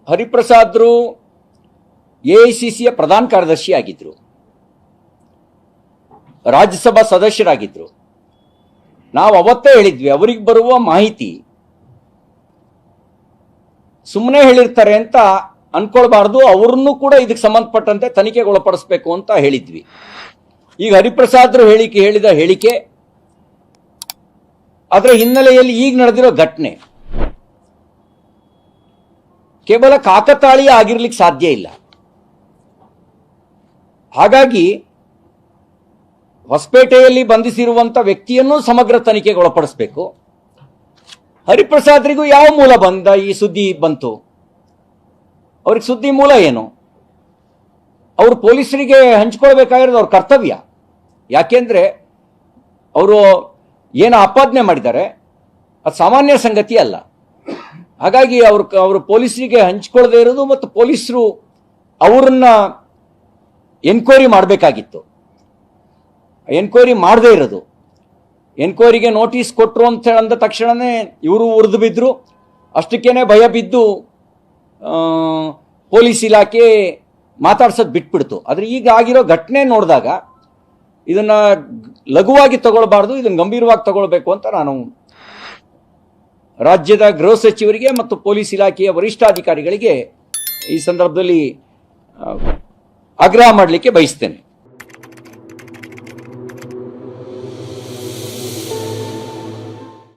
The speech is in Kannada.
ಹರಿಪ್ರಸಾದ್ರು ಎಐಸಿಸಿಯ ಪ್ರಧಾನ ಕಾರ್ಯದರ್ಶಿ ಆಗಿದ್ರು, ರಾಜ್ಯಸಭಾ ಸದಸ್ಯರಾಗಿದ್ರು. ನಾವು ಅವತ್ತೇ ಹೇಳಿದ್ವಿ, ಅವರಿಗೆ ಬರುವ ಮಾಹಿತಿ ಸುಮ್ಮನೆ ಹೇಳಿರ್ತಾರೆ ಅಂತ ಅನ್ಕೊಳ್ಬಾರ್ದು, ಅವ್ರನ್ನೂ ಕೂಡ ಇದಕ್ಕೆ ಸಂಬಂಧಪಟ್ಟಂತೆ ತನಿಖೆಗೆ ಒಳಪಡಿಸಬೇಕು ಅಂತ ಹೇಳಿದ್ವಿ. ಈಗ ಹರಿಪ್ರಸಾದ್ರು ಹೇಳಿದ ಹೇಳಿಕೆ, ಅದರ ಹಿನ್ನೆಲೆಯಲ್ಲಿ ಈಗ ನಡೆದಿರೋ ಘಟನೆ ಕೇವಲ ಕಾಕತಾಳೀಯ ಆಗಿರ್ಲಿಕ್ಕೆ ಸಾಧ್ಯ ಇಲ್ಲ. ಹಾಗಾಗಿ ಹೊಸಪೇಟೆಯಲ್ಲಿ ಬಂಧಿಸಿರುವಂತ ವ್ಯಕ್ತಿಯನ್ನು ಸಮಗ್ರ ತನಿಖೆಗೆ ಒಳಪಡಿಸಬೇಕು. ಹರಿಪ್ರಸಾದ್ರಿಗೂ ಯಾವ ಮೂಲ ಈ ಸುದ್ದಿ ಬಂತು? ಅವ್ರಿಗೆ ಸುದ್ದಿ ಮೂಲ ಏನು? ಅವರು ಪೊಲೀಸರಿಗೆ ಹಂಚ್ಕೊಳ್ಬೇಕಾಗಿರೋದು ಅವ್ರ ಕರ್ತವ್ಯ. ಯಾಕೆಂದ್ರೆ ಅವರು ಏನು ಆಪಾದನೆ ಮಾಡಿದ್ದಾರೆ ಅದು ಸಾಮಾನ್ಯ ಸಂಗತಿ ಅಲ್ಲ. ಹಾಗಾಗಿ ಅವರು ಪೊಲೀಸರಿಗೆ ಹಂಚ್ಕೊಳ್ಳದೆ ಇರೋದು ಮತ್ತು ಪೊಲೀಸರು ಅವರನ್ನ ಎನ್ಕ್ವೈರಿ ಮಾಡಬೇಕಾಗಿತ್ತು. ಎನ್ಕ್ವೈರಿ ಮಾಡದೇ ಇರೋದು, ಎನ್ಕ್ವೈರಿಗೆ ನೋಟಿಸ್ ಕೊಟ್ಟರು ಅಂತ ಅಂದ ತಕ್ಷಣನೇ ಇವರು ಉರಿದು ಬಿದ್ದರು. ಅಷ್ಟಕ್ಕೇನೆ ಭಯ ಬಿದ್ದು ಪೊಲೀಸ್ ಇಲಾಖೆ ಮಾತಾಡ್ಸೋದು ಬಿಟ್ಬಿಡ್ತು. ಆದರೆ ಈಗ ಆಗಿರೋ ಘಟನೆ ನೋಡಿದಾಗ ಇದನ್ನ ಲಘುವಾಗಿ ತಗೊಳ್ಬಾರ್ದು, ಇದನ್ನು ಗಂಭೀರವಾಗಿ ತಗೊಳ್ಬೇಕು ಅಂತ ನಾನು ರಾಜ್ಯದ ಗೃಹ ಸಚಿವರಿಗೆ ಮತ್ತು ಪೊಲೀಸ್ ಇಲಾಖೆಯ ವರಿಷ್ಠಾಧಿಕಾರಿಗಳಿಗೆ ಈ ಸಂದರ್ಭದಲ್ಲಿ ಆಗ್ರಹ ಮಾಡಲಿಕ್ಕೆ ಬಯಸ್ತೇನೆ.